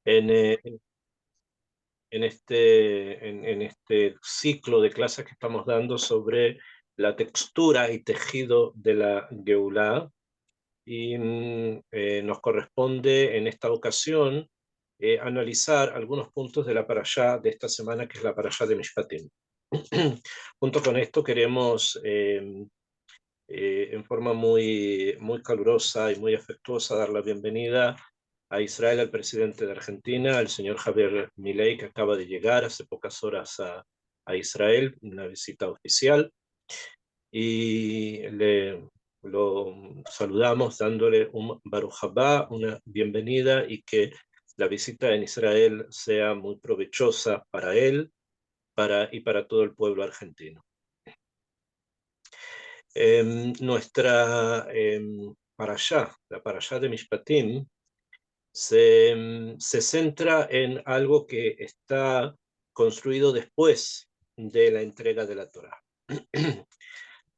En, en este ciclo de clases que estamos dando sobre la textura y tejido de la Geulá, y nos corresponde en esta ocasión analizar algunos puntos de la parashá de esta semana, que es la parashá de Mishpatim. Junto con esto queremos en forma muy calurosa y muy afectuosa dar la bienvenida a Israel, al presidente de Argentina, al señor Javier Milei, que acaba de llegar hace pocas horas a Israel, una visita oficial, y lo saludamos dándole un Baruch Haba, una bienvenida, y que la visita en Israel sea muy provechosa para él y para todo el pueblo argentino. Nuestra parashá, la parashá de Mishpatim, se centra en algo que está construido después de la entrega de la Torá.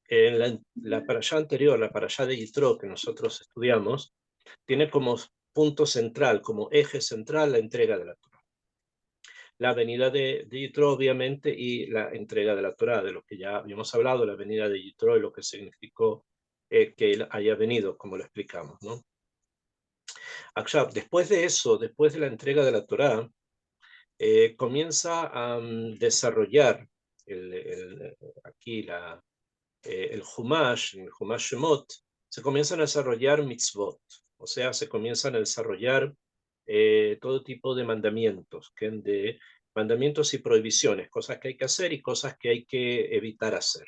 En la parashá anterior, la parashá de Yitro, que nosotros estudiamos, tiene como punto central, como eje central, la entrega de la Torá. La venida de Yitro, obviamente, y la entrega de la Torá, de lo que ya habíamos hablado, la venida de Yitro y lo que significó que él haya venido, como lo explicamos, ¿no? Después de eso, después de la entrega de la Torá, comienza a desarrollar aquí el Humash Shemot, se comienzan a desarrollar mitzvot, o sea, se comienzan a desarrollar todo tipo de mandamientos, de mandamientos y prohibiciones, cosas que hay que hacer y cosas que hay que evitar hacer.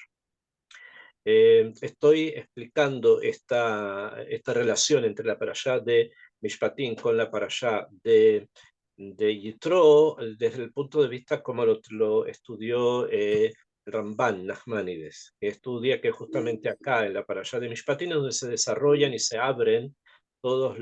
Estoy explicando esta relación entre la parashá de Mishpatim con la parashá de Yitro desde el punto de vista como lo estudió Ramban Nachmanides, que estudia que justamente acá en la parashá de Mishpatim es donde se desarrollan y se abren todos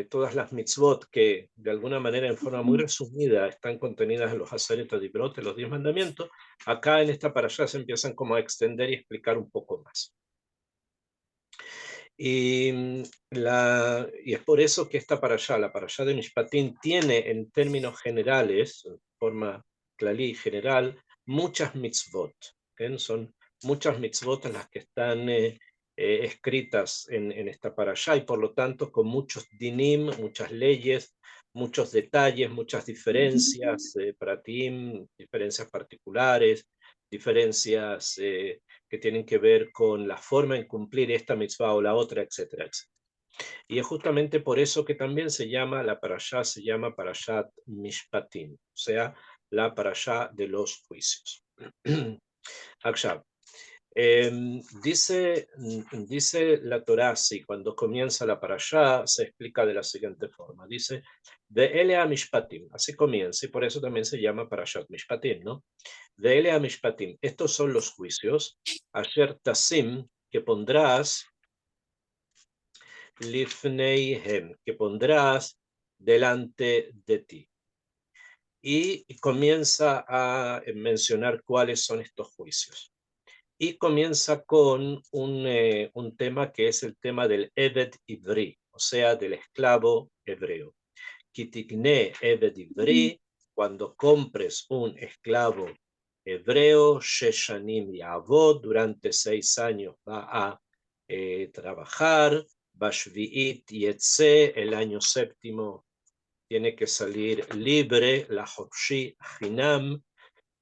todas las mitzvot que de alguna manera en forma muy resumida están contenidas en los Aseret HaDibrot, los 10 mandamientos. Acá en esta parashá se empiezan como a extender y explicar un poco más. Y es por eso que esta parashá, la parashá de Mishpatim, tiene en términos generales, en forma clalí general, muchas mitzvot. ¿Okay? Son muchas mitzvot las que están escritas en esta parashá, y por lo tanto con muchos dinim, muchas leyes, muchos detalles, muchas diferencias, pratim, diferencias particulares, diferencias que tienen que ver con la forma en cumplir esta mitzvah o la otra, etcétera, etcétera. Y es justamente por eso que también la parashá se llama Parashat Mishpatim, o sea, la parashá de los juicios. Akshav. Dice la Torá, sí, cuando comienza la parashá, se explica de la siguiente forma. Dice, de Elea Mishpatim, así comienza, y por eso también se llama Parashat Mishpatim, ¿no? De Elea Mishpatim, estos son los juicios, Asher Tasim, que pondrás, Lifneihem, que pondrás delante de ti. Y comienza a mencionar cuáles son estos juicios. Y comienza con un tema que es el tema del Eved Ivri, o sea, del esclavo hebreo. Kitikne Eved Ivri, cuando compres un esclavo hebreo, Sheshanim Yavod, durante 6 años va a trabajar, Bashvi'it Yetze, el año séptimo tiene que salir libre, la Hopshi Hinam,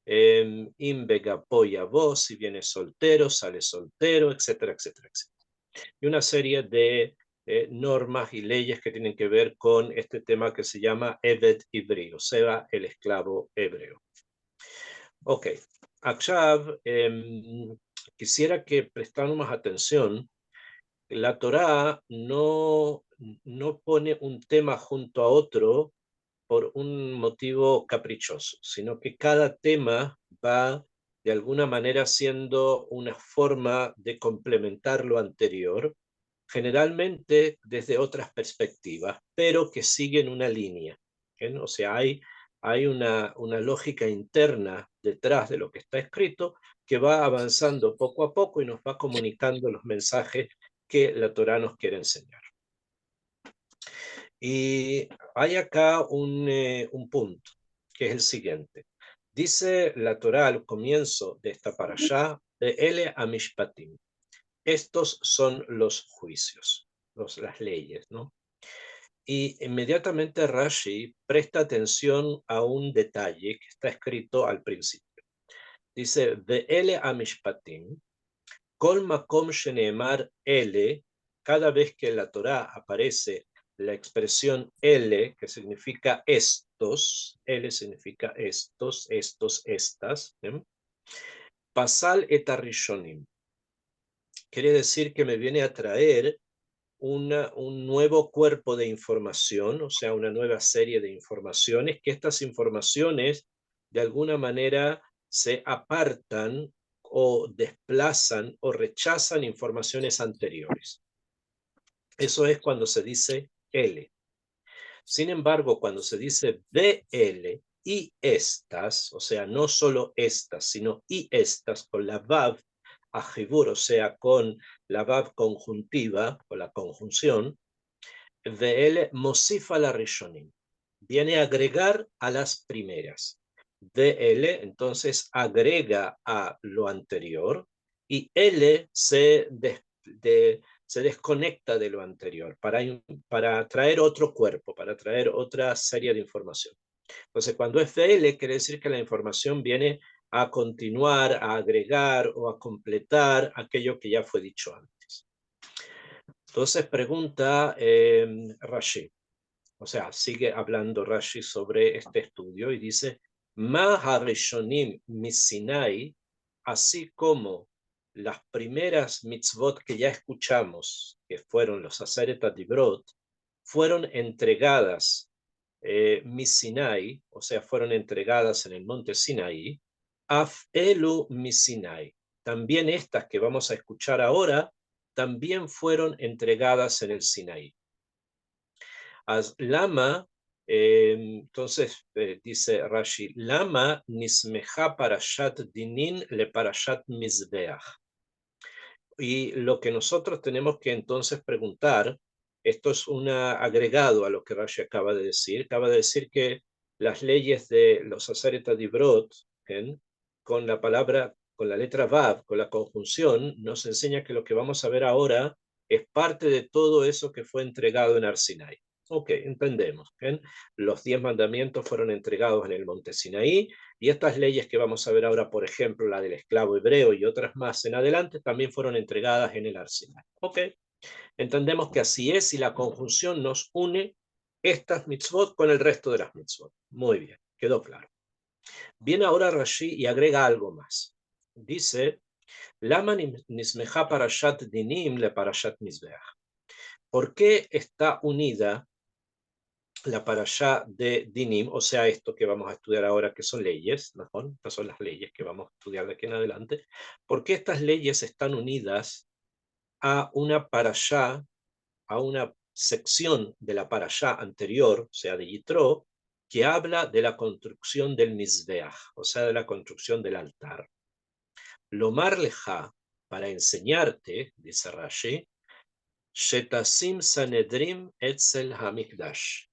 Imbegapoya vos, si viene soltero, sale soltero, etcétera, etcétera, etcétera. Y una serie de normas y leyes que tienen que ver con este tema que se llama Eved Ivri, o sea, el esclavo hebreo. Ok, Akshav, quisiera que prestáramos más atención. La Torá no pone un tema junto a otro por un motivo caprichoso, sino que cada tema va de alguna manera siendo una forma de complementar lo anterior, generalmente desde otras perspectivas, pero que siguen una línea. ¿Okay? O sea, hay una lógica interna detrás de lo que está escrito que va avanzando poco a poco y nos va comunicando los mensajes que la Torá nos quiere enseñar. Y hay acá un punto, que es el siguiente. Dice la Torá al comienzo de esta parashá, de Ele Amishpatim. Estos son los juicios, las leyes, ¿no? Y inmediatamente Rashi presta atención a un detalle que está escrito al principio. Dice, Ve'ele amishpatim, kol makom sheneemar ele, cada vez que en la Torá aparece la expresión ele, que significa estos, ele significa estos, estas, ¿eh? Pasal et arishonim, quiere decir que me viene a traer un nuevo cuerpo de información, o sea, una nueva serie de informaciones, que estas informaciones de alguna manera se apartan o desplazan o rechazan informaciones anteriores. Eso es cuando se dice L. Sin embargo, cuando se dice BL y estas, o sea, no solo estas, sino y estas con la Vav ajibur, o sea, con la Vav conjuntiva o la conjunción, Ve'el mosifa la rishonim, viene a agregar a las primeras. Ve'el entonces agrega a lo anterior y L se desconecta de lo anterior para traer otro cuerpo, para traer otra serie de información. Entonces, cuando es VL, quiere decir que la información viene a continuar, a agregar o a completar aquello que ya fue dicho antes. Entonces, pregunta Rashi, o sea, sigue hablando Rashi sobre este estudio y dice, Ma harishonim misinai, así como las primeras mitzvot que ya escuchamos, que fueron los Aseret Dibrot, fueron entregadas misinai, o sea, fueron entregadas en el monte Sinaí, af elu misinai. También estas que vamos a escuchar ahora, también fueron entregadas en el Sinaí. Lama, entonces dice Rashi, Lama nismeja parashat dinin le parashat mizbeach. Y lo que nosotros tenemos que entonces preguntar, esto es un agregado a lo que Rashi acaba de decir que las leyes de los Aseret Dibrot, con la palabra, con la letra Vav, con la conjunción, nos enseña que lo que vamos a ver ahora es parte de todo eso que fue entregado en Arsinai. Ok, entendemos. Los 10 mandamientos fueron entregados en el monte Sinaí y estas leyes que vamos a ver ahora, por ejemplo, la del esclavo hebreo y otras más en adelante, también fueron entregadas en el Arsinai. Ok, entendemos que así es y la conjunción nos une estas mitzvot con el resto de las mitzvot. Muy bien, quedó claro. Viene ahora Rashi y agrega algo más. Dice, Lama nismeja parashat dinim le parashat mizbeach. ¿Por qué está unida la parashá de Dinim, o sea, esto que vamos a estudiar ahora, que son leyes, ¿no? Estas son las leyes que vamos a estudiar de aquí en adelante? ¿Por qué estas leyes están unidas a una parashá, a una sección de la parashá anterior, o sea, de Yitro, que habla de la construcción del Mizbeach, o sea, de la construcción del altar? Lomar leja, para enseñarte, dice Rashi, Shetasim Sanedrim Etzel Hamikdash,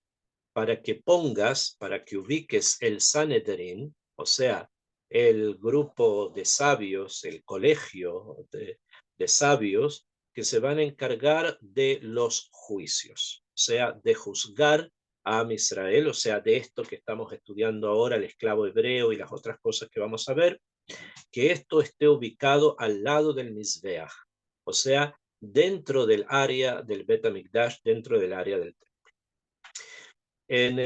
para que pongas, para que ubiques el Sanedrín, o sea, el grupo de sabios, el colegio de sabios que se van a encargar de los juicios, o sea, de juzgar a Israel, o sea, de esto que estamos estudiando ahora, el esclavo hebreo y las otras cosas que vamos a ver, que esto esté ubicado al lado del Mizbeach, o sea, dentro del área del Bet HaMikdash, dentro del área del templo. Al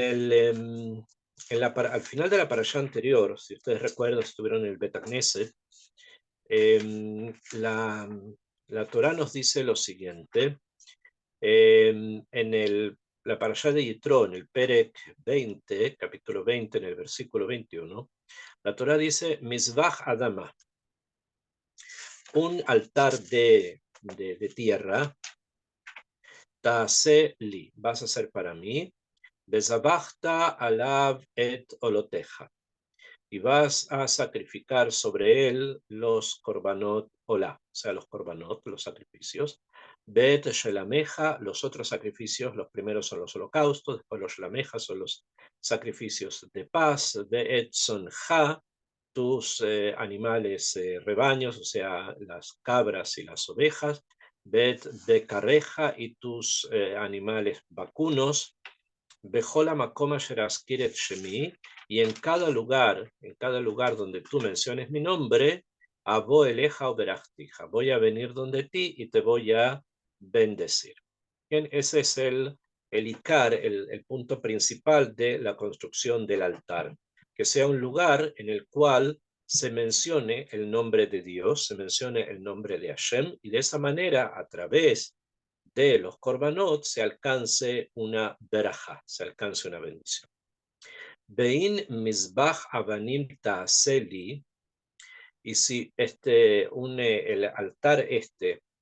final de la parashá anterior, si ustedes recuerdan, estuvieron en el Bet HaKnesset, la Torá nos dice lo siguiente, la parashá de Yitro, en el Perek 20, capítulo 20, en el versículo 21, la Torá dice, Mizbach Adama, un altar de tierra, Taase li, vas a hacer para mí, Bezabachta alav et oloteja, y vas a sacrificar sobre él los korbanot olá, o sea, los korbanot, los sacrificios, Bet Shelameja, los otros sacrificios, los primeros son los holocaustos, después los Shelameja son los sacrificios de paz, Bet Sonja, tus animales rebaños, o sea, las cabras y las ovejas, Bet Becareja y tus animales vacunos, Bejola Makoma Sheraskiret Shemi, y en cada lugar donde tú menciones mi nombre, Abo Eleja o Berachtija, voy a venir donde ti y te voy a bendecir. Bien, ese es el Icar, el punto principal de la construcción del altar, que sea un lugar en el cual se mencione el nombre de Dios, se mencione el nombre de Hashem, y de esa manera, a través de los korbanot, se alcance una berajá, se alcance una bendición. Bein misbach avanim ta'aseli, y si el altar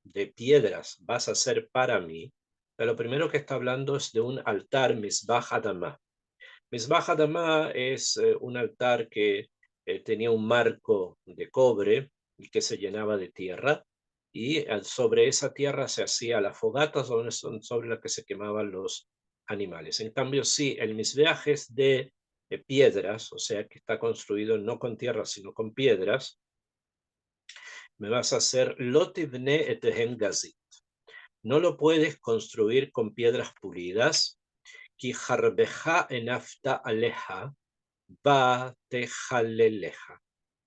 de piedras vas a hacer para mí, lo primero que está hablando es de un altar misbach adamá. Misbach adamá es un altar que tenía un marco de cobre y que se llenaba de tierra, y sobre esa tierra se hacía la fogata sobre la que se quemaban los animales. En cambio, sí, el misbeach es de piedras, o sea que está construido no con tierra sino con piedras. Me vas a hacer lotivne etehen gazit. No lo puedes construir con piedras pulidas. Ki harbeja enafta aleja ba tejaleleja.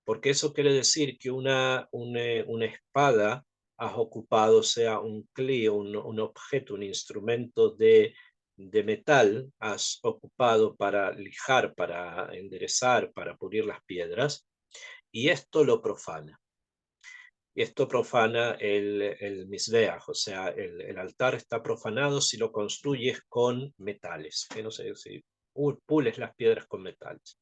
Porque eso quiere decir que una espada has ocupado, sea un cli, un objeto, un instrumento de metal, has ocupado para lijar, para enderezar, para pulir las piedras, y esto lo profana. Esto profana el misbeach, o sea, el altar está profanado si lo construyes con metales, que no sé si pules las piedras con metales.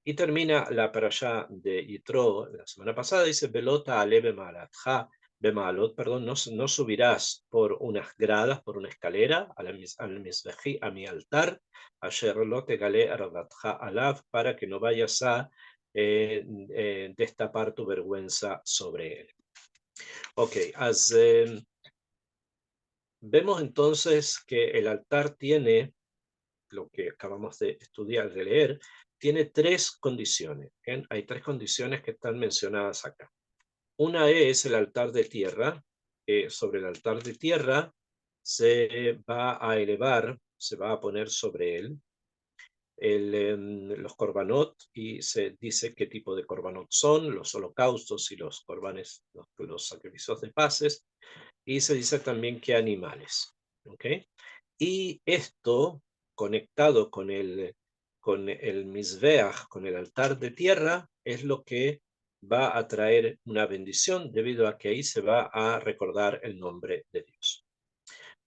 Y termina la parashá de Yitro, la semana pasada, dice, Belota ale bemalot, perdón, no subirás por unas gradas, por una escalera, al misbejí, a mi altar, asher lo tegale ardatja alav, para que no vayas a destapar tu vergüenza sobre él. Ok, vemos entonces que el altar tiene, lo que acabamos de estudiar, de leer, tiene tres condiciones. ¿Bien? Hay tres condiciones que están mencionadas acá. Una es el altar de tierra. Sobre el altar de tierra se va a elevar, se va a poner sobre él los korbanot, y se dice qué tipo de korbanot son, los holocaustos y los korbanes, los sacrificios de paces, y se dice también qué animales. ¿Okay? Y esto, conectado con el misbeach, con el altar de tierra, es lo que va a traer una bendición, debido a que ahí se va a recordar el nombre de Dios.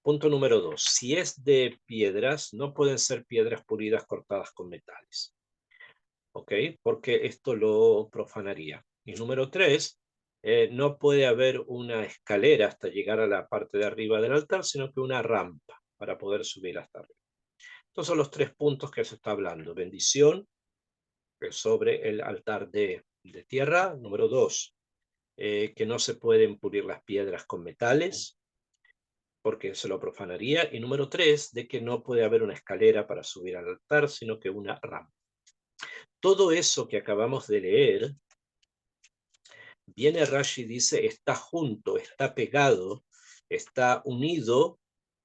Punto número 2. Si es de piedras, no pueden ser piedras pulidas cortadas con metales. ¿Ok? Porque esto lo profanaría. Y número 3, no puede haber una escalera hasta llegar a la parte de arriba del altar, sino que una rampa para poder subir hasta arriba. Estos son los tres puntos que se está hablando. Bendición sobre el altar de tierra. Número 2, que no se pueden pulir las piedras con metales, porque se lo profanaría. Y número 3, de que no puede haber una escalera para subir al altar, sino que una rampa. Todo eso que acabamos de leer, viene Rashi, dice, está junto, está pegado, está unido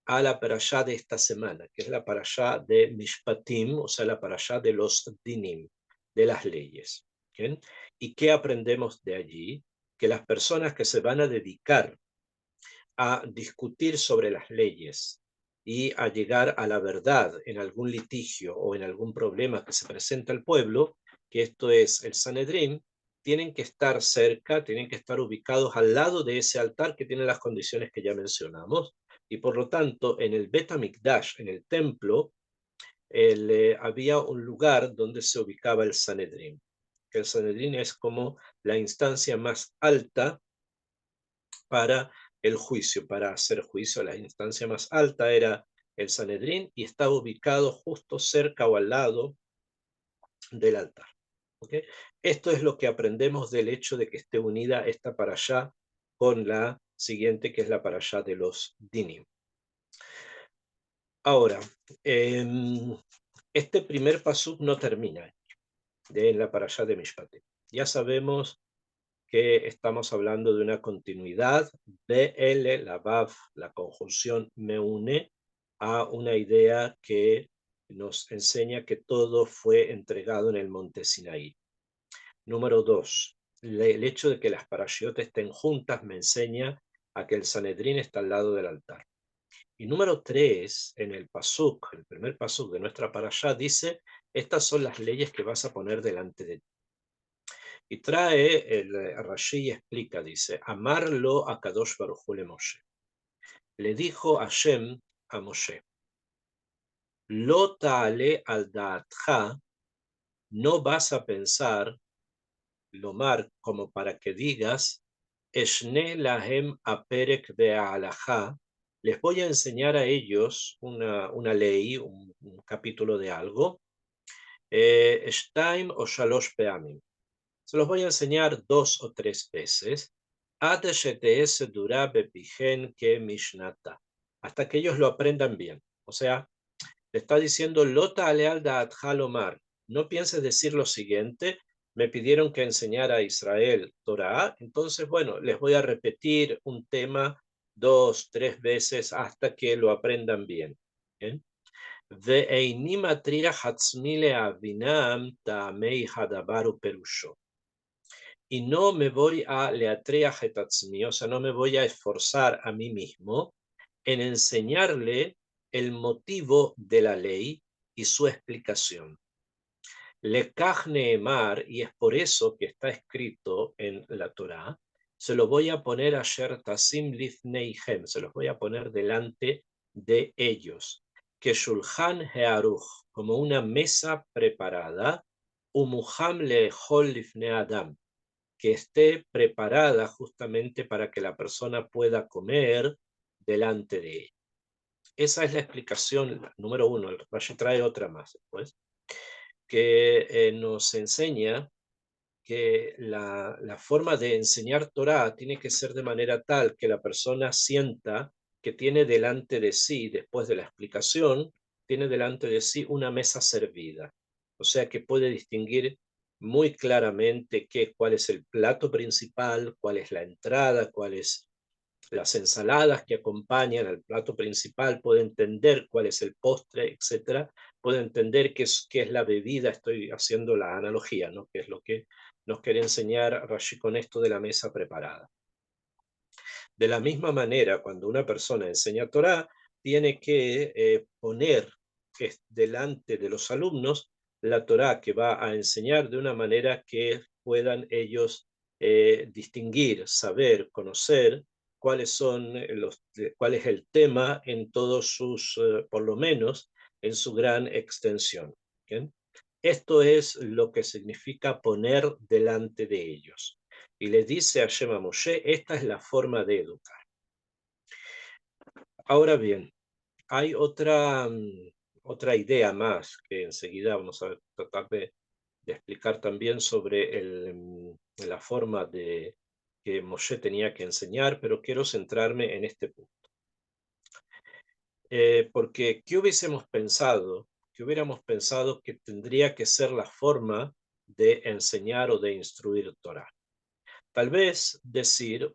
a la parashá de esta semana, que es la parashá de Mishpatim, o sea, la parashá de los dinim, de las leyes. ¿Bien? ¿Y qué aprendemos de allí? Que las personas que se van a dedicar a discutir sobre las leyes y a llegar a la verdad en algún litigio o en algún problema que se presenta al pueblo, que esto es el Sanedrín, tienen que estar cerca, tienen que estar ubicados al lado de ese altar que tiene las condiciones que ya mencionamos, y por lo tanto en el Bet HaMikdash, en el templo, había un lugar donde se ubicaba el Sanedrín, que el Sanedrín es como la instancia más alta para el juicio, para hacer juicio. La instancia más alta era el Sanedrín y estaba ubicado justo cerca o al lado del altar. ¿Okay? Esto es lo que aprendemos del hecho de que esté unida esta parashá con la siguiente, que es la parashá de los Dinim. Ahora, este primer pasuk no termina de la parashá de Mishpatim. Ya sabemos que estamos hablando de una continuidad de la Vav, la conjunción me une a una idea que nos enseña que todo fue entregado en el monte Sinaí. Número 2, el hecho de que las parashiot estén juntas me enseña a que el Sanedrín está al lado del altar. Y número 3, en el pasuk, el primer pasuk de nuestra parashá, dice, estas son las leyes que vas a poner delante de ti. Y trae el Rashi y explica, dice, amarlo a Kadosh Baruj Hu le Moshe. Le dijo Hashem a Moshe, lo ta'ale al da'atcha, no vas a pensar, lomar, como para que digas, Eshne lahem aperek be'alajá, les voy a enseñar a ellos una ley, un capítulo de algo, Shtaim o Shalosh Peamim. Se los voy a enseñar 2 o 3 veces, hasta que ellos lo aprendan bien. O sea, le está diciendo, Lota aleal da Halomar, no pienses decir lo siguiente, me pidieron que enseñara a Israel Torah, entonces, bueno, les voy a repetir un tema 2, 3 veces hasta que lo aprendan bien. ¿Bien? Ve'eini matriach atzmi le'avinam ta'amei hadabar uperusho. Y no me voy a leatreach et atzmi, o sea, no me voy a esforzar a mí mismo en enseñarle el motivo de la ley y su explicación. Lekach neemar, y es por eso que está escrito en la Torá, se lo voy a poner a Asher tasim lifneihem, se los voy a poner delante de ellos, que shulchan hearuch, como una mesa preparada, umuham lehol lifnei adam, que esté preparada justamente para que la persona pueda comer delante de ella. Esa es la explicación número 1. El Rashi trae otra más después, que nos enseña que la forma de enseñar Torah tiene que ser de manera tal que la persona sienta que tiene delante de sí, después de la explicación, tiene delante de sí una mesa servida. O sea que puede distinguir muy claramente cuál es el plato principal, cuál es la entrada, cuáles las ensaladas que acompañan al plato principal, puede entender cuál es el postre, etcétera, puede entender qué es la bebida, estoy haciendo la analogía, ¿no? Que es lo que nos quiere enseñar Rashi con esto de la mesa preparada. De la misma manera, cuando una persona enseña Torah, tiene que poner delante de los alumnos la Torah que va a enseñar de una manera que puedan ellos distinguir, saber, conocer cuáles son cuál es el tema en todos sus, por lo menos, en su gran extensión. ¿Bien? Esto es lo que significa poner delante de ellos. Y le dice a Shema Moshe, esta es la forma de educar. Ahora bien, hay otra idea más que enseguida vamos a tratar de explicar también sobre la forma de que Moshe tenía que enseñar, pero quiero centrarme en este punto. Porque ¿qué hubiésemos pensado? ¿Qué hubiéramos pensado que tendría que ser la forma de enseñar o de instruir Torah? Tal vez decir,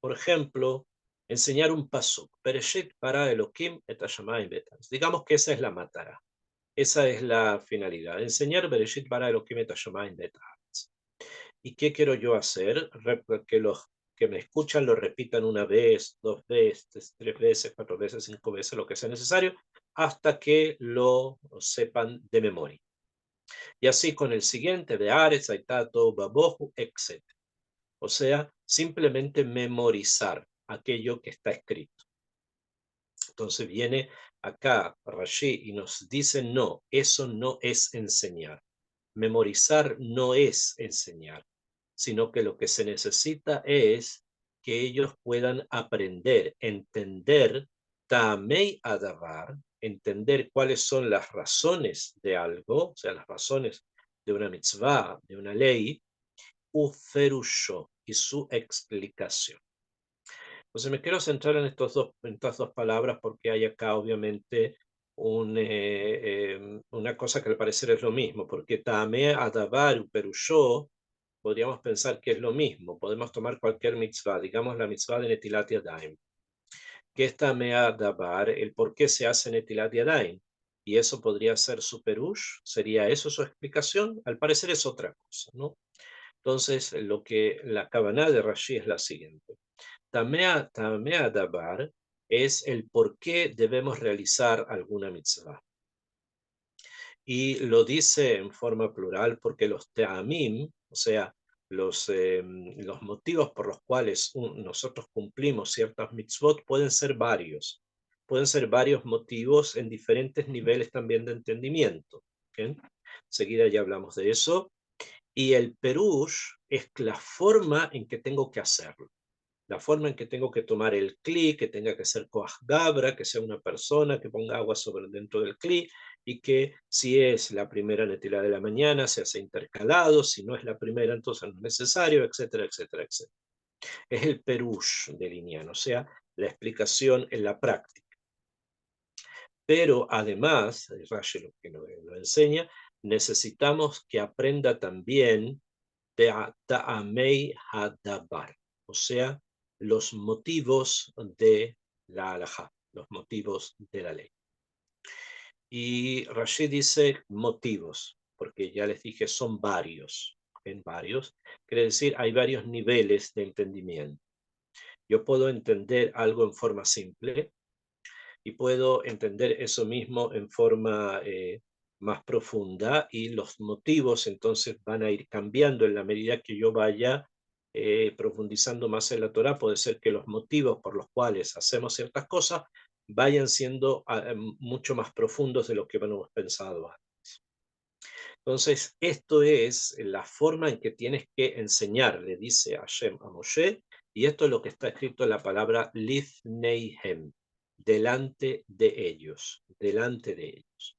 por ejemplo, enseñar un pasuk, Bereshit bara Elohim et hashamayim ve'aretz. Digamos que esa es la matara, esa es la finalidad, enseñar Bereshit bara Elohim et hashamayim ve'aretz. ¿Y qué quiero yo hacer? Que los que me escuchan lo repitan una vez, 2 veces, 3 veces, 4 veces, 5 veces, lo que sea necesario, hasta que lo sepan de memoria. Y así con el siguiente, de Ares, Aitato, Babohu, etc. O sea, simplemente memorizar aquello que está escrito. Entonces viene acá Rashi y nos dice, no, eso no es enseñar. Memorizar no es enseñar, sino que lo que se necesita es que ellos puedan aprender, entender, tamei adavar, entender cuáles son las razones de algo, o sea, las razones de una mitzvah, de una ley, uferusho, y su explicación. Entonces me quiero centrar en estas dos palabras porque hay acá obviamente una cosa que al parecer es lo mismo, porque Tameh Adabar Perushó podríamos pensar que es lo mismo. Podemos tomar cualquier mitzvah, digamos la mitzvah de Netilat Yadayim, que es Tameh Adabar, el por qué se hace Netilat Yadayim. Y eso podría ser su perush, ¿sería eso su explicación? Al parecer es otra cosa, ¿no? Entonces, lo que la Kavaná de Rashi es la siguiente. Tamea Dabar es el por qué debemos realizar alguna mitzvah. Y lo dice en forma plural porque los te'amim, o sea, los motivos por los cuales nosotros cumplimos ciertas mitzvot pueden ser varios. Pueden ser varios motivos en diferentes niveles también de entendimiento. ¿Okay? Enseguida ya hablamos de eso. Y el perush es la forma en que tengo que hacerlo. La forma en que tengo que tomar el cli, que tenga que ser koach gabra, que sea una persona que ponga agua sobre dentro del cli, y que si es la primera netila de la mañana se hace intercalado, si no es la primera entonces no es necesario, etcétera, etcétera, etcétera. Es el perush del Inyan, o sea, la explicación en la práctica. Pero además, Rashi lo que lo enseña, necesitamos que aprenda también Ta'amei Hadabar, o sea, los motivos de la halajá, los motivos de la ley. Y Rashi dice motivos, porque ya les dije, son varios, en varios, quiere decir, hay varios niveles de entendimiento. Yo puedo entender algo en forma simple, y puedo entender eso mismo en forma más profunda y los motivos entonces van a ir cambiando en la medida que yo vaya profundizando más en la Torá. Puede ser que los motivos por los cuales hacemos ciertas cosas vayan siendo mucho más profundos de lo que hemos pensado antes. Entonces, esto es la forma en que tienes que enseñar, le dice Hashem a Moshe, y esto es lo que está escrito en la palabra Lifneihem, delante de ellos, delante de ellos.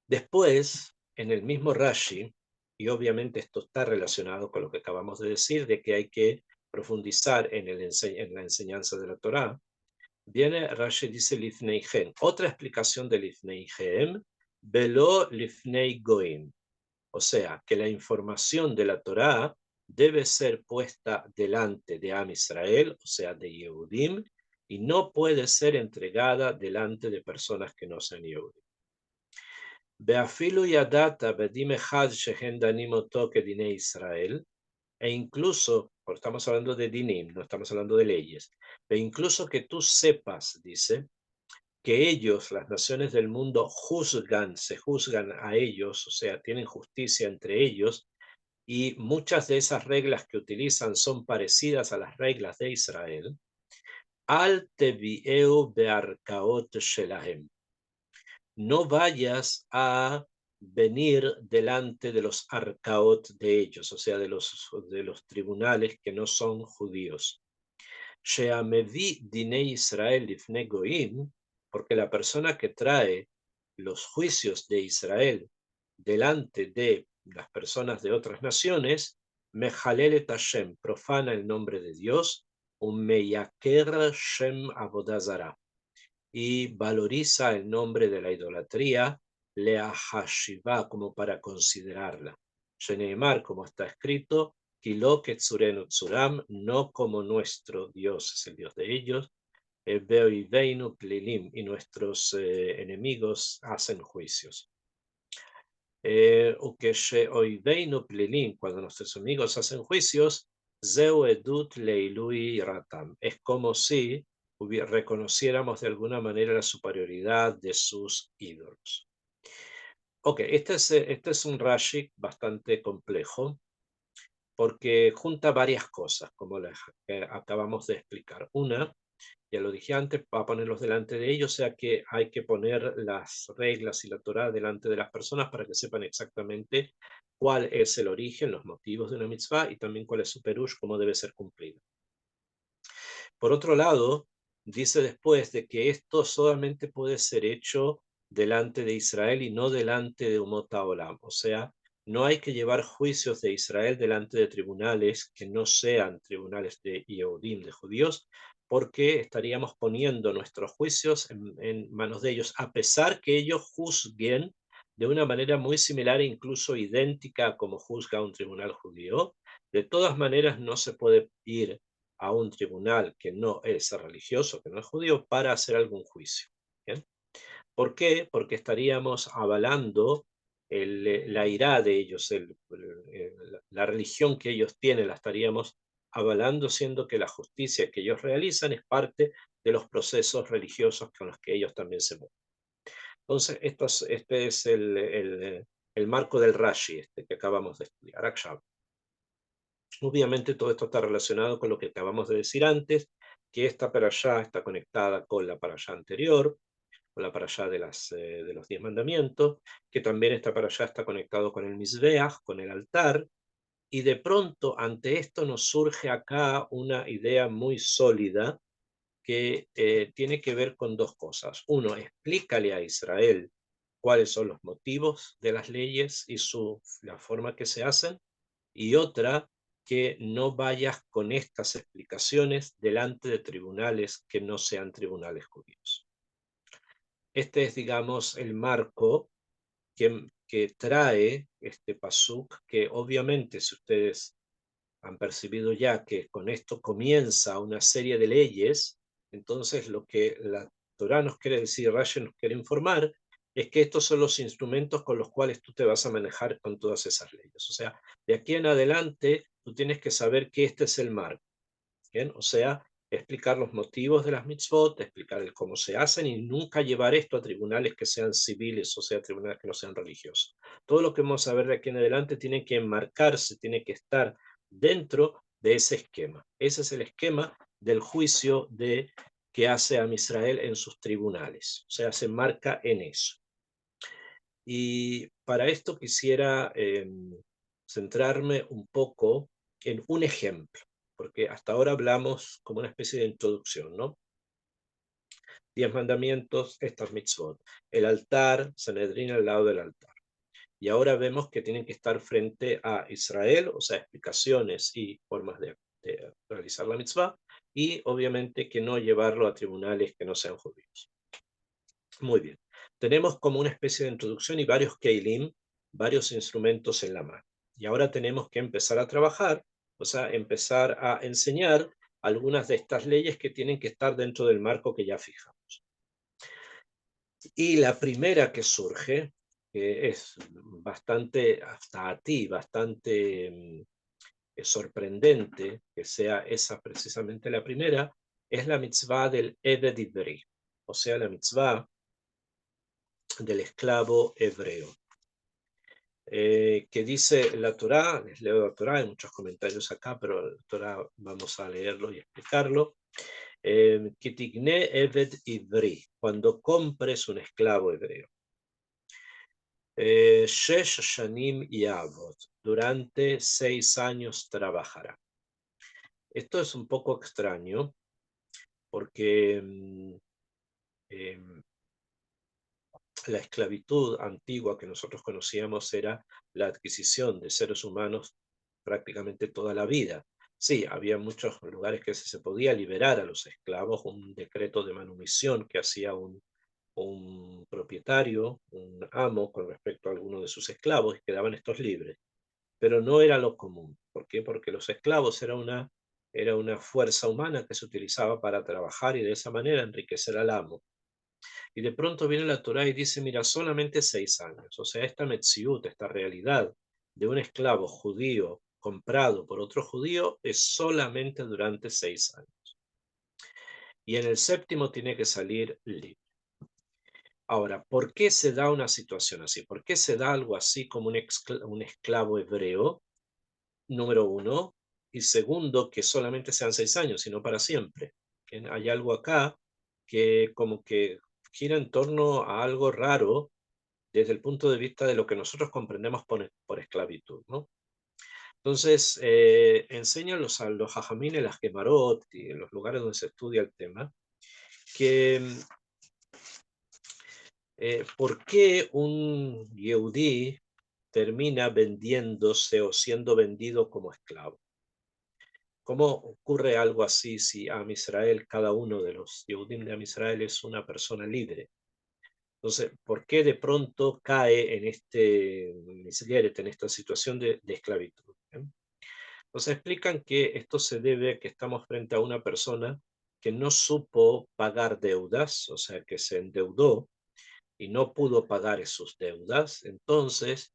Después, en el mismo Rashi, y obviamente esto está relacionado con lo que acabamos de decir, de que hay que profundizar en la enseñanza de la Torá, viene Rashi dice Lifneihem, otra explicación de Lifneihem, Velo Lifnei Goim, o sea, que la información de la Torá debe ser puesta delante de Am Israel, o sea, de Yehudim, y no puede ser entregada delante de personas que no sean Yehudim. Beafilu yadata bedim echad shehen danim oto kedine Israel, e incluso, porque estamos hablando de dinim, no estamos hablando de leyes, e incluso que tú sepas, dice, que ellos, las naciones del mundo, se juzgan a ellos, o sea, tienen justicia entre ellos, y muchas de esas reglas que utilizan son parecidas a las reglas de Israel. Al tevieu bearkaot shelahem. No vayas a venir delante de los arcaot de ellos, o sea, de los tribunales que no son judíos. Sheamevi dinei Israel lifne goim, porque la persona que trae los juicios de Israel delante de las personas de otras naciones, Mehalelet Hashem, profana el nombre de Dios, un Meyaker Shem Abodazara, y valoriza el nombre de la idolatría, Lea Hashiva, como para considerarla. Sheneemar, como está escrito, Kilo Ketzurenu Tzuram, no como nuestro Dios es el Dios de ellos, Beoiveinu Plilim, y nuestros enemigos hacen juicios. Cuando nuestros amigos hacen juicios, Zeu Edut Leilui Ratam. Es como si reconociéramos de alguna manera la superioridad de sus ídolos. Ok, este es un Rashi bastante complejo porque junta varias cosas, como las que acabamos de explicar. Una, ya lo dije antes, va a ponerlos delante de ellos, o sea que hay que poner las reglas y la Torá delante de las personas para que sepan exactamente cuál es el origen, los motivos de una mitzvah y también cuál es su perush, cómo debe ser cumplido. Por otro lado, dice después de que esto solamente puede ser hecho delante de Israel y no delante de Umot Haolam, o sea, no hay que llevar juicios de Israel delante de tribunales que no sean tribunales de Yehudim, de judíos, porque estaríamos poniendo nuestros juicios en manos de ellos, a pesar que ellos juzguen de una manera muy similar e incluso idéntica a como juzga un tribunal judío. De todas maneras, no se puede ir a un tribunal que no es religioso, que no es judío, para hacer algún juicio. ¿Bien? ¿Por qué? Porque estaríamos avalando la ira de ellos, la religión que ellos tienen, la estaríamos avalando, siendo que la justicia que ellos realizan es parte de los procesos religiosos con los que ellos también se mueven. Entonces, este es el marco del Rashi, que acabamos de estudiar. Akshab. Obviamente todo esto está relacionado con lo que acabamos de decir antes, que esta parashá está conectada con la parashá anterior, con la parashá de los 10 mandamientos, que también esta parashá está conectado con el Mizbeach, con el altar, y de pronto ante esto nos surge acá una idea muy sólida que tiene que ver con dos cosas. Uno, explícale a Israel cuáles son los motivos de las leyes y la forma que se hacen, y otra, que no vayas con estas explicaciones delante de tribunales que no sean tribunales judíos. Este es, digamos, el marco que trae este pasuk, que obviamente si ustedes han percibido ya que con esto comienza una serie de leyes, entonces lo que la Torá nos quiere decir, Rashi nos quiere informar, es que estos son los instrumentos con los cuales tú te vas a manejar con todas esas leyes. O sea, de aquí en adelante tú tienes que saber que este es el marco. ¿Bien? O sea, explicar los motivos de las mitzvot, explicar el cómo se hacen y nunca llevar esto a tribunales que sean civiles, o sea, tribunales que no sean religiosos. Todo lo que vamos a ver de aquí en adelante tiene que enmarcarse, tiene que estar dentro de ese esquema. Ese es el esquema del juicio que hace a Israel en sus tribunales. O sea, se enmarca en eso. Y para esto quisiera centrarme un poco en un ejemplo, porque hasta ahora hablamos como una especie de introducción, ¿no? 10 mandamientos, estas mitzvot. El altar, Sanedrín al lado del altar. Y ahora vemos que tienen que estar frente a Israel, o sea, explicaciones y formas de realizar la mitzvah, y obviamente que no llevarlo a tribunales que no sean judíos. Muy bien. Tenemos como una especie de introducción y varios keilim, varios instrumentos en la mano. Y ahora tenemos que empezar a trabajar, o sea, empezar a enseñar algunas de estas leyes que tienen que estar dentro del marco que ya fijamos. Y la primera que surge, que es bastante, hasta a ti, bastante sorprendente que sea esa precisamente la primera, es la mitzvah del Eved Ivri, o sea, la mitzvah del esclavo hebreo. Que dice la Torá, les leo la Torá, hay muchos comentarios acá, pero la Torá vamos a leerlo y explicarlo. Kitigne Eved Ivri, cuando compres un esclavo hebreo. Shesh Shanim Yavot, durante 6 años trabajará. Esto es un poco extraño porque la esclavitud antigua que nosotros conocíamos era la adquisición de seres humanos prácticamente toda la vida. Sí, había muchos lugares que se podía liberar a los esclavos, un decreto de manumisión que hacía un propietario, un amo con respecto a alguno de sus esclavos y quedaban estos libres. Pero no era lo común. ¿Por qué? Porque los esclavos era una fuerza humana que se utilizaba para trabajar y de esa manera enriquecer al amo. Y de pronto viene la Torá y dice, mira, solamente 6 años. O sea, esta metziut, esta realidad de un esclavo judío comprado por otro judío es solamente durante 6 años. Y en el séptimo tiene que salir libre. Ahora, ¿por qué se da una situación así? ¿Por qué se da algo así como un esclavo hebreo? Número uno. Y segundo, que solamente sean 6 años, sino para siempre. Hay algo acá que como que gira en torno a algo raro desde el punto de vista de lo que nosotros comprendemos por esclavitud, ¿no? Entonces, enseñan los jajamines, las Gemarot y en los lugares donde se estudia el tema, que ¿por qué un Yehudí termina vendiéndose o siendo vendido como esclavo. ¿Cómo ocurre algo así si Am Israel, cada uno de los Yehudim de Am Israel es una persona libre? Entonces, ¿por qué de pronto cae en en esta situación de esclavitud? Entonces explican que esto se debe a que estamos frente a una persona que no supo pagar deudas, o sea, que se endeudó y no pudo pagar sus deudas. Entonces,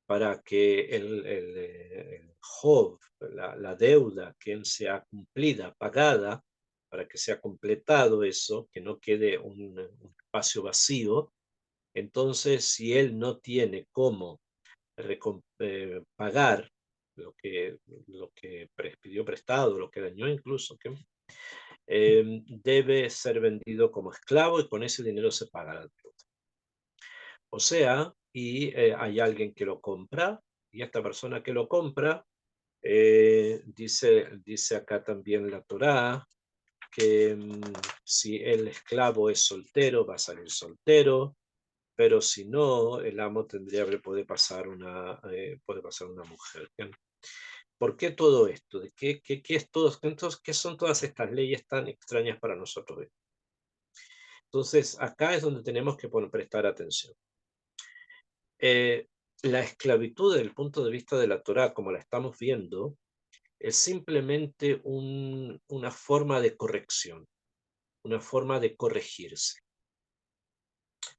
para que el Job, la deuda que sea cumplida, pagada, para que sea completado eso, que no quede un espacio vacío, entonces si él no tiene cómo pagar lo que pidió prestado, lo que dañó incluso, debe ser vendido como esclavo y con ese dinero se paga la deuda. O sea, hay alguien que lo compra y esta persona que lo compra, dice acá también la Torá, que si el esclavo es soltero, va a salir soltero, pero si no, el amo puede pasar una mujer. ¿Bien? ¿Por qué todo esto? ¿Qué es todo? Entonces, ¿qué son todas estas leyes tan extrañas para nosotros hoy? Entonces, acá es donde tenemos que prestar atención. Eh, la esclavitud, desde el punto de vista de la Torá, como la estamos viendo, es simplemente una forma de corrección, una forma de corregirse.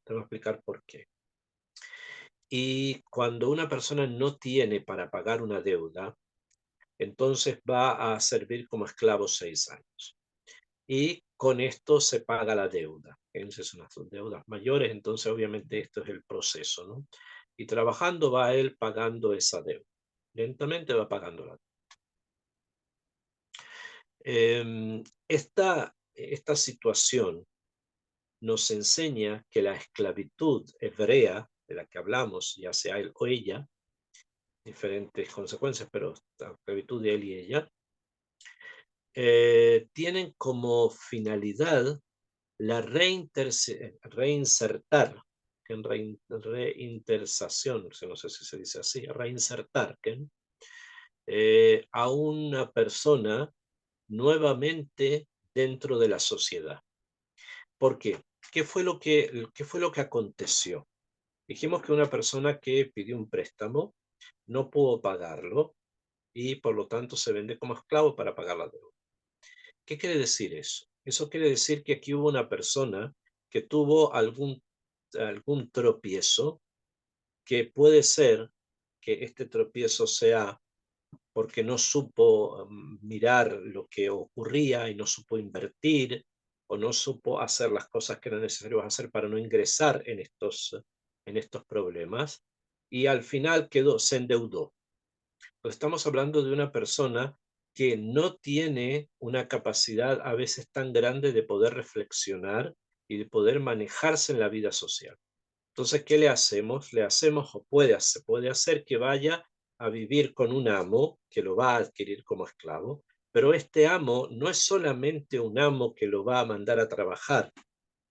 Te voy a explicar por qué. Y cuando una persona no tiene para pagar una deuda, entonces va a servir como esclavo 6 años. Y con esto se paga la deuda. Esas son las deudas mayores, entonces obviamente esto es el proceso, ¿no? Y trabajando va él pagando esa deuda. Lentamente va pagando la deuda. Esta situación nos enseña que la esclavitud hebrea, de la que hablamos, ya sea él o ella, diferentes consecuencias, pero la esclavitud de él y ella, tienen como finalidad la reinsertar, en reintersación, no sé si se dice así, reinsertar a una persona nuevamente dentro de la sociedad. ¿Por qué? ¿Qué fue lo que aconteció? Dijimos que una persona que pidió un préstamo no pudo pagarlo y por lo tanto se vende como esclavo para pagar la deuda. ¿Qué quiere decir eso? Eso quiere decir que aquí hubo una persona que tuvo algún tropiezo, que puede ser que este tropiezo sea porque no supo mirar lo que ocurría y no supo invertir o no supo hacer las cosas que eran necesarias hacer para no ingresar en estos problemas y al final se endeudó. Pues estamos hablando de una persona que no tiene una capacidad a veces tan grande de poder reflexionar y de poder manejarse en la vida social. Entonces, ¿qué le hacemos? Le hacemos o puede hacer que vaya a vivir con un amo que lo va a adquirir como esclavo, pero este amo no es solamente un amo que lo va a mandar a trabajar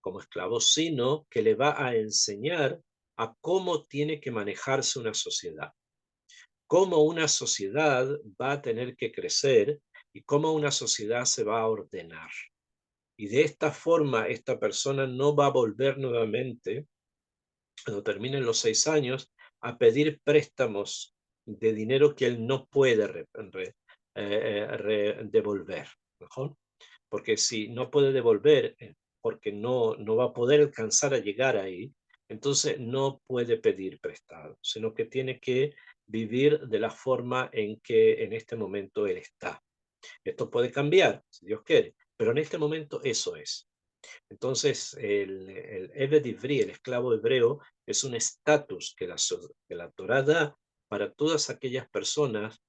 como esclavo, sino que le va a enseñar a cómo tiene que manejarse una sociedad, cómo una sociedad va a tener que crecer y cómo una sociedad se va a ordenar. Y de esta forma, esta persona no va a volver nuevamente cuando terminen los 6 años, a pedir préstamos de dinero que él no puede devolver. ¿Mejor? Porque si no puede devolver, porque no va a poder alcanzar a llegar ahí, entonces no puede pedir prestado, sino que tiene que vivir de la forma en que en este momento él está. Esto puede cambiar, si Dios quiere, pero en este momento eso es. Entonces, el Eved Ivri, el esclavo hebreo, es un estatus que la Torá da para todas aquellas personas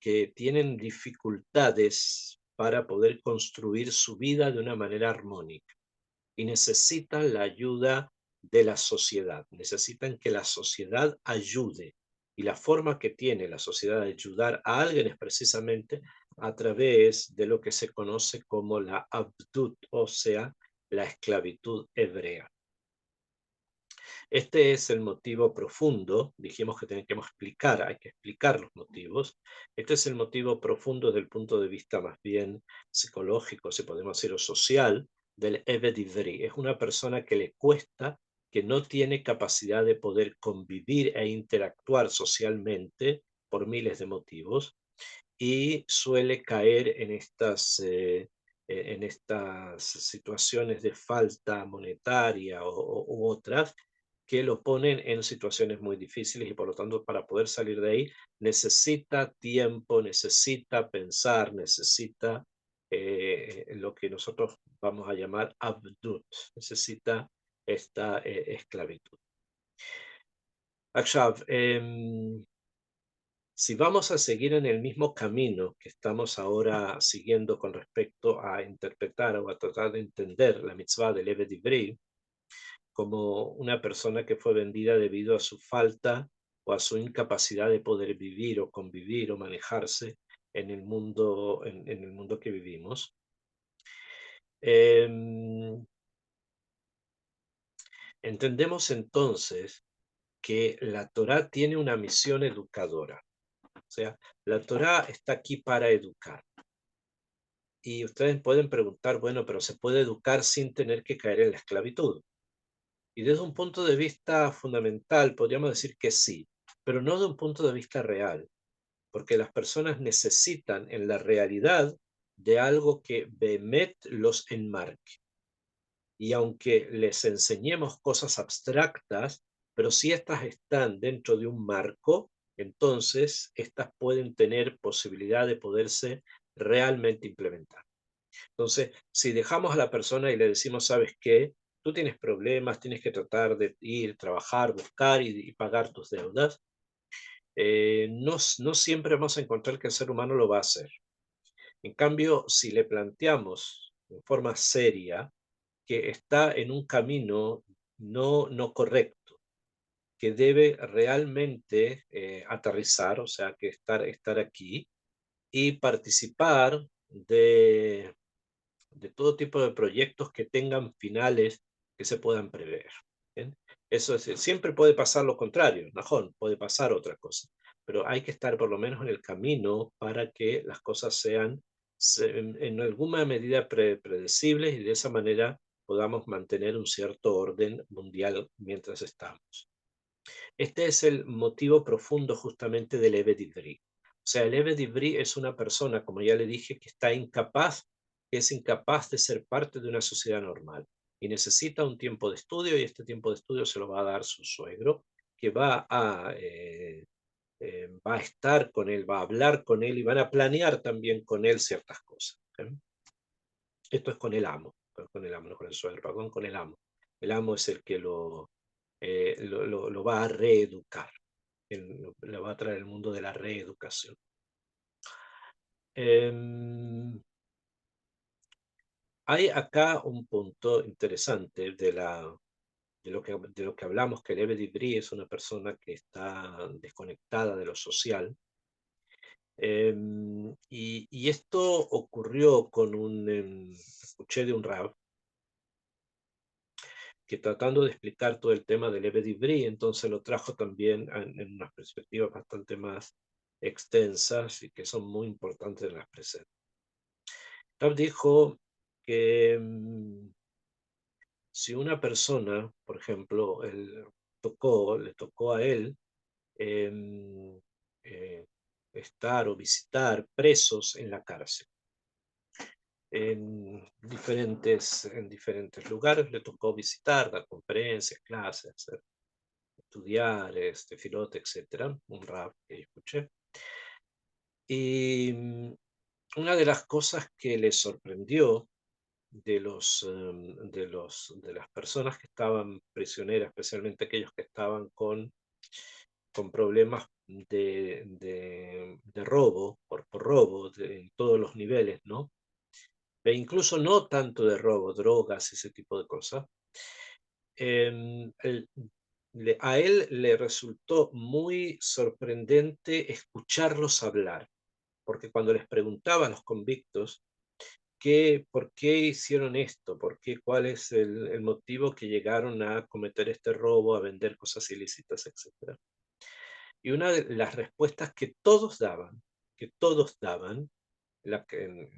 que tienen dificultades para poder construir su vida de una manera armónica y necesitan la ayuda de la sociedad, necesitan que la sociedad ayude. Y la forma que tiene la sociedad de ayudar a alguien es precisamente a través de lo que se conoce como la abdut, o sea, la esclavitud hebrea. Este es el motivo profundo. Dijimos que tenemos que explicar, hay que explicar los motivos. Este es el motivo profundo desde el punto de vista más bien psicológico, si podemos decir, o social, del Eved Ivri. Es una persona que le cuesta, que no tiene capacidad de poder convivir e interactuar socialmente por miles de motivos, y suele caer en estas situaciones de falta monetaria u otras que lo ponen en situaciones muy difíciles, y por lo tanto, para poder salir de ahí necesita tiempo, necesita pensar, necesita lo que nosotros vamos a llamar abdut, necesita esta esclavitud. Akshav, si vamos a seguir en el mismo camino que estamos ahora siguiendo con respecto a interpretar o a tratar de entender la mitzvah del Eved Ivri como una persona que fue vendida debido a su falta o a su incapacidad de poder vivir o convivir o manejarse en el mundo que vivimos, entendemos entonces que la Torá tiene una misión educadora. O sea, la Torá está aquí para educar. Y ustedes pueden preguntar, bueno, pero ¿se puede educar sin tener que caer en la esclavitud? Y desde un punto de vista fundamental, podríamos decir que sí, pero no de un punto de vista real, porque las personas necesitan en la realidad de algo que Behemet los enmarque. Y aunque les enseñemos cosas abstractas, pero si estas están dentro de un marco, entonces estas pueden tener posibilidad de poderse realmente implementar. Entonces, si dejamos a la persona y le decimos, ¿sabes qué? Tú tienes problemas, tienes que tratar de ir, trabajar, buscar y pagar tus deudas. No siempre vamos a encontrar que el ser humano lo va a hacer. En cambio, si le planteamos en forma seria que está en un camino no correcto, que debe realmente aterrizar, o sea, que estar aquí y participar de todo tipo de proyectos que tengan finales que se puedan prever. ¿Bien? Eso es, siempre puede pasar lo contrario, Najón, puede pasar otra cosa, pero hay que estar por lo menos en el camino para que las cosas sean en alguna medida predecibles, y de esa manera podamos mantener un cierto orden mundial mientras estamos. Este es el motivo profundo justamente del Eved Ivri. O sea, el Eved Ivri es una persona, como ya le dije, que está incapaz, que es incapaz de ser parte de una sociedad normal y necesita un tiempo de estudio, y este tiempo de estudio se lo va a dar su suegro, que va a estar con él, va a hablar con él y van a planear también con él ciertas cosas. ¿Eh? Esto es con el amo, no con el suegro, perdón, con el amo. El amo es el que lo va a reeducar, le va a traer el mundo de la reeducación. Hay acá un punto interesante de lo que hablamos, que el Eved Ivri es una persona que está desconectada de lo social. Y esto ocurrió con escuché de un rab que, tratando de explicar todo el tema del Eved Ivri, entonces lo trajo también en unas perspectivas bastante más extensas y que son muy importantes en las presentes. Rab dijo que si una persona, por ejemplo, le tocó a él em, eh, estar o visitar presos en la cárcel, en diferentes lugares le tocó visitar, dar conferencias, clases, estudiar, filote, etcétera, un rap que escuché. Y una de las cosas que le sorprendió de las personas que estaban prisioneras, especialmente aquellos que estaban con problemas de robo, por robo, en todos los niveles, ¿no? E incluso no tanto de robo, drogas, ese tipo de cosas. Em, el- a él le resultó muy sorprendente escucharlos hablar, porque cuando les preguntaba a los convictos por qué hicieron esto, cuál es el motivo que llegaron a cometer este robo, a vender cosas ilícitas, etcétera. Y una de las respuestas que todos daban,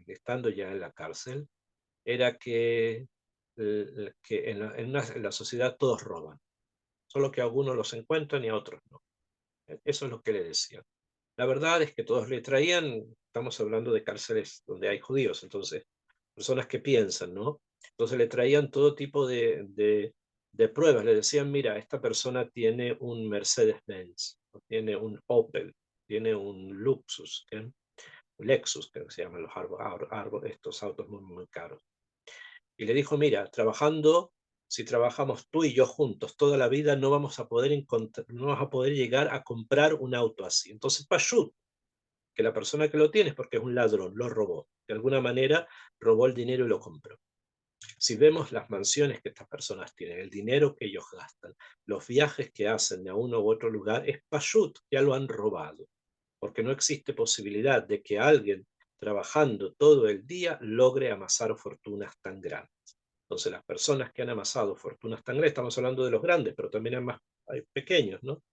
estando ya en la cárcel, era que en la sociedad todos roban, solo que a algunos los encuentran y a otros no. Eso es lo que le decían. La verdad es que todos le traían, estamos hablando de cárceles donde hay judíos, entonces, personas que piensan, ¿no? Entonces le traían todo tipo de pruebas, le decían, mira, esta persona tiene un Mercedes-Benz, o tiene un Opel, tiene un Luxus, ¿eh? Lexus, que se llaman estos autos muy, muy caros. Y le dijo, mira, si trabajamos tú y yo juntos toda la vida, no vamos a poder llegar a comprar un auto así. Entonces, Pashut, que la persona que lo tiene es porque es un ladrón, lo robó. De alguna manera robó el dinero y lo compró. Si vemos las mansiones que estas personas tienen, el dinero que ellos gastan, los viajes que hacen a uno u otro lugar, es Pashut, ya lo han robado. Porque no existe posibilidad de que alguien trabajando todo el día logre amasar fortunas tan grandes. Entonces, las personas que han amasado fortunas tan grandes, estamos hablando de los grandes, pero también hay pequeños, ¿no?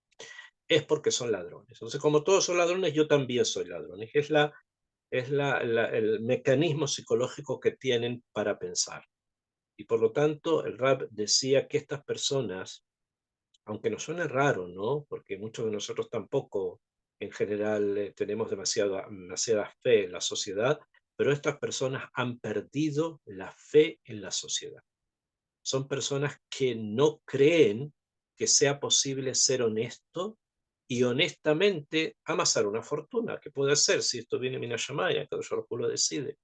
Es porque son ladrones. Entonces, como todos son ladrones, yo también soy ladrón. El mecanismo psicológico que tienen para pensar. Y por lo tanto, el Rab decía que estas personas, aunque nos suene raro, ¿no? Porque muchos de nosotros tampoco, en general, tenemos demasiada fe en la sociedad, pero estas personas han perdido la fe en la sociedad. Son personas que no creen que sea posible ser honesto y honestamente amasar una fortuna, que puede ser, si esto viene Mina Shamaya, que Kadosh Baruj Hu lo decide.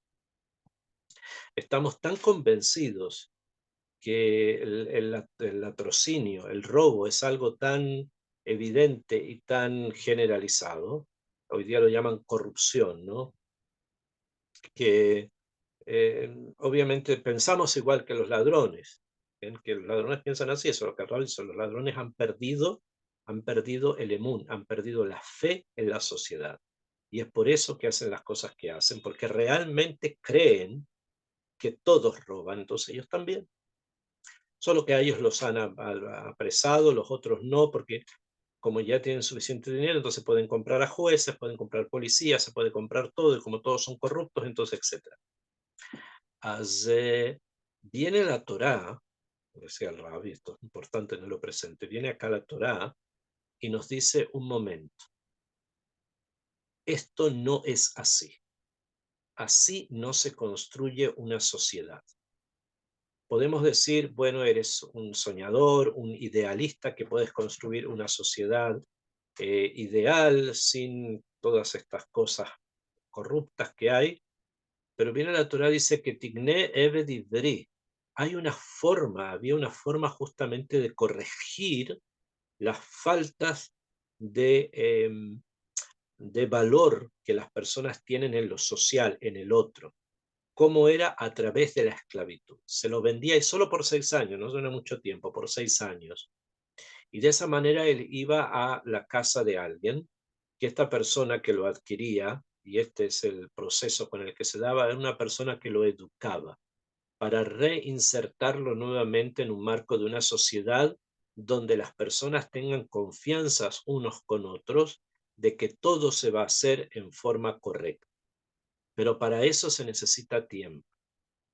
Estamos tan convencidos que el latrocinio, el robo es algo tan evidente y tan generalizado, hoy día lo llaman corrupción, ¿no? Que obviamente pensamos igual que los ladrones, que los ladrones piensan así, eso es lo que son los ladrones han perdido el emún, han perdido la fe en la sociedad. Y es por eso que hacen las cosas que hacen, porque realmente creen que todos roban, entonces ellos también. Solo que a ellos los han apresado, los otros no, porque como ya tienen suficiente dinero, entonces pueden comprar a jueces, pueden comprar policías, se puede comprar todo, y como todos son corruptos, entonces, etcétera. Viene la Torá, decía el Rabbi, esto es importante no lo presente, viene acá la Torá y nos dice un momento, esto no es así, así no se construye una sociedad. Podemos decir, bueno, eres un soñador, un idealista que puedes construir una sociedad ideal sin todas estas cosas corruptas que hay, pero viene la Torá dice que Tigné Eved Ivri. Había una forma justamente de corregir las faltas de valor que las personas tienen en lo social, en el otro. ¿Cómo era? A través de la esclavitud. Se lo vendía y solo por 6 años, no suena mucho tiempo, por 6 años. Y de esa manera él iba a la casa de alguien, que esta persona que lo adquiría, y este es el proceso con el que se daba, era una persona que lo educaba para reinsertarlo nuevamente en un marco de una sociedad donde las personas tengan confianzas unos con otros de que todo se va a hacer en forma correcta. Pero para eso se necesita tiempo,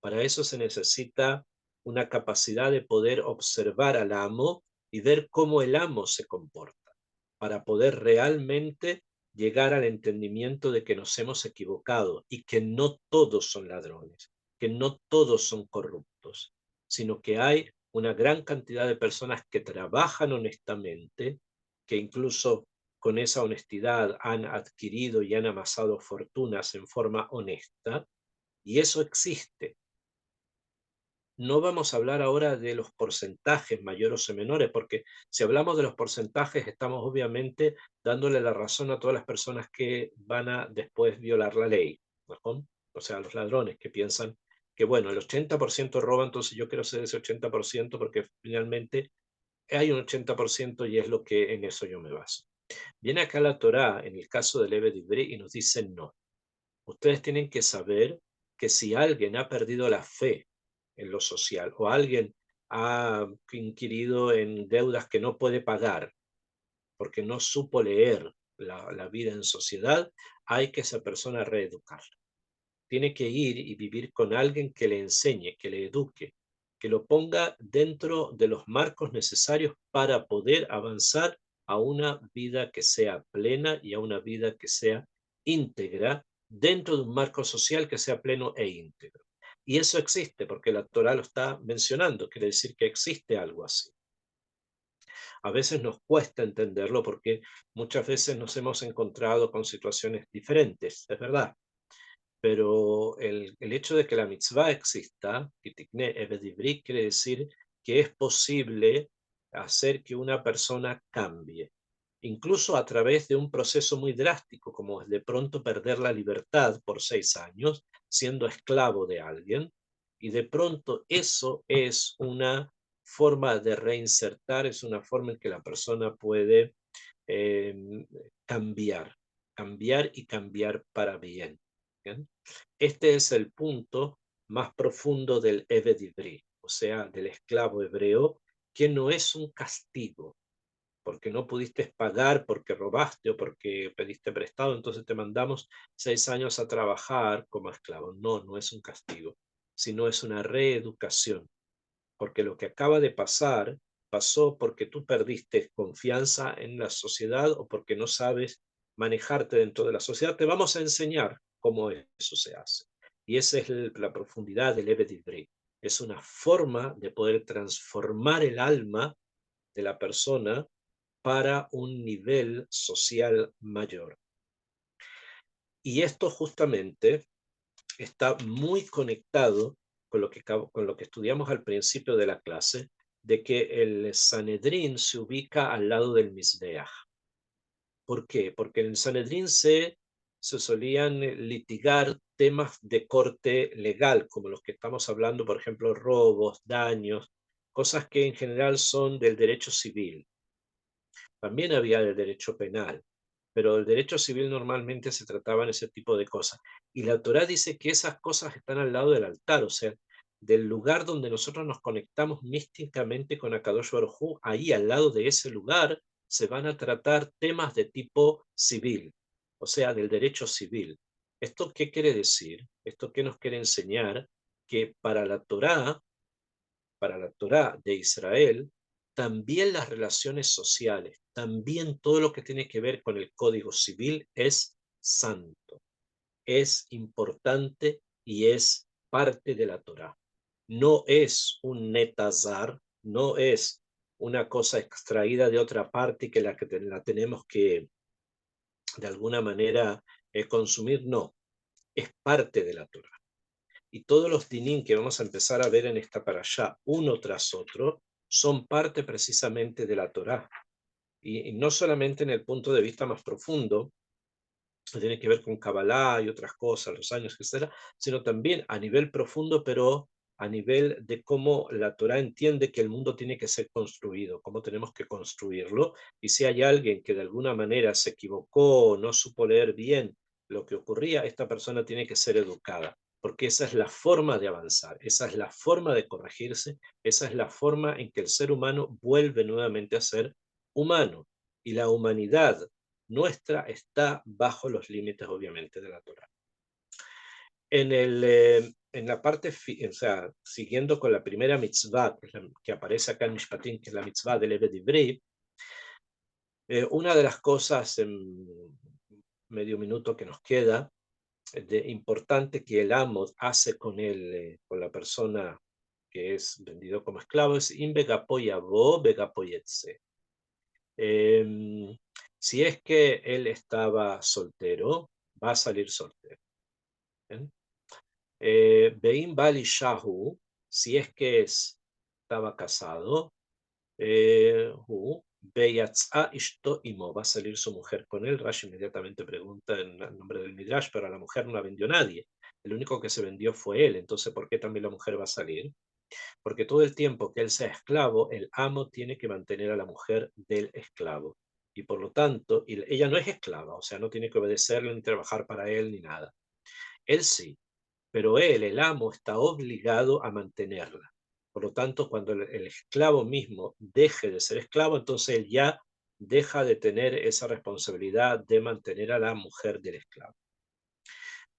para eso se necesita una capacidad de poder observar al amo y ver cómo el amo se comporta, para poder realmente llegar al entendimiento de que nos hemos equivocado y que no todos son ladrones, que no todos son corruptos, sino que hay una gran cantidad de personas que trabajan honestamente, que incluso con esa honestidad han adquirido y han amasado fortunas en forma honesta, y eso existe. No vamos a hablar ahora de los porcentajes mayores o menores, porque si hablamos de los porcentajes, estamos obviamente dándole la razón a todas las personas que van a después violar la ley, ¿no? O sea, los ladrones que piensan que, bueno, el 80% roba, entonces yo quiero ser ese 80% porque finalmente hay un 80% y es lo que en eso yo me baso. Viene acá la Torá, en el caso del Eved Ivri, y nos dice no. Ustedes tienen que saber que si alguien ha perdido la fe en lo social o alguien ha inquirido en deudas que no puede pagar porque no supo leer la vida en sociedad, hay que esa persona reeducarla. Tiene que ir y vivir con alguien que le enseñe, que le eduque, que lo ponga dentro de los marcos necesarios para poder avanzar a una vida que sea plena y a una vida que sea íntegra dentro de un marco social que sea pleno e íntegro. Y eso existe porque la Torá lo está mencionando, quiere decir que existe algo así. A veces nos cuesta entenderlo porque muchas veces nos hemos encontrado con situaciones diferentes, es verdad, pero el hecho de que la mitzvah exista, que tikne eved ivri, quiere decir que es posible hacer que una persona cambie, incluso a través de un proceso muy drástico, como es de pronto perder la libertad por 6 años, siendo esclavo de alguien, y de pronto eso es una forma de reinsertar, es una forma en que la persona puede eh, cambiar, cambiar y cambiar para bien. ¿Bien? Este es el punto más profundo del Eved Ivri, o sea, del esclavo hebreo, que no es un castigo, porque no pudiste pagar, porque robaste o porque pediste prestado, entonces te mandamos 6 años a trabajar como esclavo. No, no es un castigo, sino es una reeducación, porque lo que acaba de pasar pasó porque tú perdiste confianza en la sociedad o porque no sabes manejarte dentro de la sociedad. Te vamos a enseñar cómo eso se hace. Y esa es la profundidad del Eved Ivri. Es una forma de poder transformar el alma de la persona para un nivel social mayor. Y esto justamente está muy conectado con lo que estudiamos al principio de la clase, de que el Sanedrín se ubica al lado del Mizbeach. ¿Por qué? Porque en el Sanedrín se solían litigar temas de corte legal, como los que estamos hablando, por ejemplo, robos, daños, cosas que en general son del derecho civil. También había el derecho penal, pero el derecho civil normalmente se trataban ese tipo de cosas. Y la Torá dice que esas cosas están al lado del altar, o sea, del lugar donde nosotros nos conectamos místicamente con Akadosh Baruj Hu, ahí al lado de ese lugar se van a tratar temas de tipo civil, o sea, del derecho civil. ¿Esto qué quiere decir? ¿Esto qué nos quiere enseñar? Que para la Torá de Israel, también las relaciones sociales, también todo lo que tiene que ver con el código civil es santo, es importante y es parte de la Torá. No es un netazar, no es una cosa extraída de otra parte y que la tenemos que de alguna manera consumir, no, es parte de la Torá. Y todos los dinim que vamos a empezar a ver en esta parashá, uno tras otro, son parte precisamente de la Torá. Y no solamente en el punto de vista más profundo, que tiene que ver con Kabbalah y otras cosas, los años, etcétera, sino también a nivel profundo, pero a nivel de cómo la Torá entiende que el mundo tiene que ser construido, cómo tenemos que construirlo, y si hay alguien que de alguna manera se equivocó o no supo leer bien lo que ocurría, esta persona tiene que ser educada, porque esa es la forma de avanzar, esa es la forma de corregirse, esa es la forma en que el ser humano vuelve nuevamente a ser humano, y la humanidad nuestra está bajo los límites, obviamente, de la Torah. En la parte, o sea, siguiendo con la primera mitzvah que aparece acá en Mishpatim, que es la mitzvah del Eved Ivri, una de las cosas en medio minuto que nos queda, importante que el amo hace con la persona que es vendido como esclavo, es in begapoyabo begapoyetse. Si es que él estaba soltero, va a salir soltero. Bein Bali Shahu, si es que estaba casado, Beyatza Ishto Imo, va a salir su mujer con él. Rashi inmediatamente pregunta en el nombre del Midrash, pero a la mujer no la vendió nadie. El único que se vendió fue él. Entonces, ¿por qué también la mujer va a salir? Porque todo el tiempo que él sea esclavo, el amo tiene que mantener a la mujer del esclavo. Y por lo tanto, ella no es esclava, o sea, no tiene que obedecerle ni trabajar para él ni nada. Él sí. pero él, el amo, está obligado a mantenerla. Por lo tanto, cuando el esclavo mismo deje de ser esclavo, entonces él ya deja de tener esa responsabilidad de mantener a la mujer del esclavo.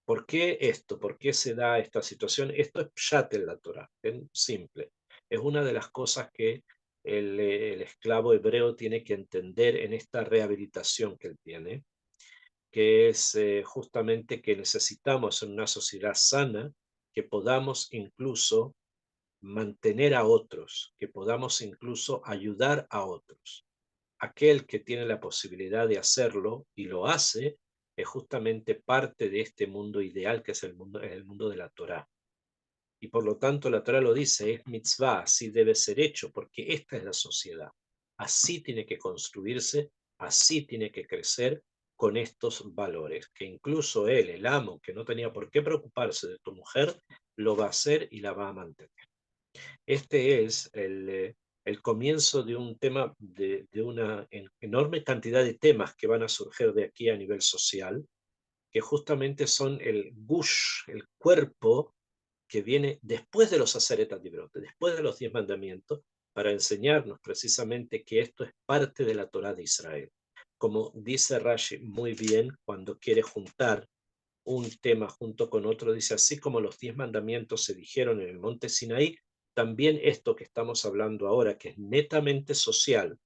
¿Por qué esto? ¿Por qué se da esta situación? Esto es pshat en la Torah, es simple. Es una de las cosas que el esclavo hebreo tiene que entender en esta rehabilitación que él tiene, que es justamente que necesitamos en una sociedad sana que podamos incluso mantener a otros, que podamos incluso ayudar a otros. Aquel que tiene la posibilidad de hacerlo y lo hace, es justamente parte de este mundo ideal que es el mundo de la Torá. Y por lo tanto la Torá lo dice, es mitzvah, así debe ser hecho, porque esta es la sociedad. Así tiene que construirse, así tiene que crecer con estos valores, que incluso él, el amo, que no tenía por qué preocuparse de tu mujer, lo va a hacer y la va a mantener. Este es el comienzo de un tema, de una enorme cantidad de temas que van a surgir de aquí a nivel social, que justamente son el gush, el cuerpo que viene después de los Aseret Dibrot, después de los 10 mandamientos, para enseñarnos precisamente que esto es parte de la Torá de Israel. Como dice Rashi muy bien cuando quiere juntar un tema junto con otro, dice, así como los 10 mandamientos se dijeron en el monte Sinaí, también esto que estamos hablando ahora, que es netamente social,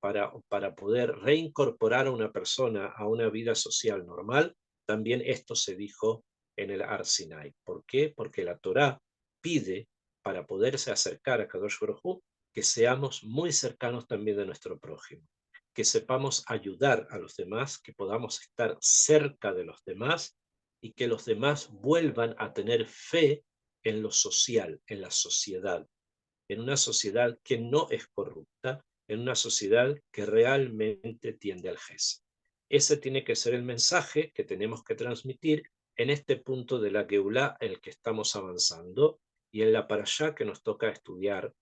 para poder reincorporar a una persona a una vida social normal, también esto se dijo en el Ar Sinai. ¿Por qué? Porque la Torá pide, para poderse acercar a Kadosh Baruj Hu, que seamos muy cercanos también de nuestro prójimo, que sepamos ayudar a los demás, que podamos estar cerca de los demás y que los demás vuelvan a tener fe en lo social, en la sociedad, en una sociedad que no es corrupta, en una sociedad que realmente tiende al Gesed. Ese tiene que ser el mensaje que tenemos que transmitir en este punto de la Geulá en el que estamos avanzando y en la parashá que nos toca estudiar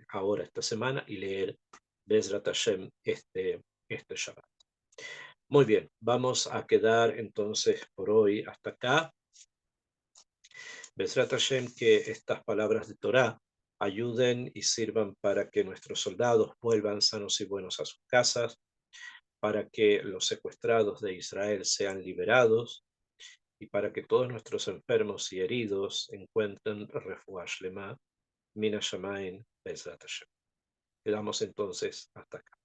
ahora esta semana y leer Bezrat Hashem este Shabbat. Muy bien, vamos a quedar entonces por hoy hasta acá. Bezrat Hashem, que estas palabras de Torah ayuden y sirvan para que nuestros soldados vuelvan sanos y buenos a sus casas, para que los secuestrados de Israel sean liberados y para que todos nuestros enfermos y heridos encuentren refuah shlema, mina shamaim, Bezrat Hashem. Quedamos entonces hasta acá.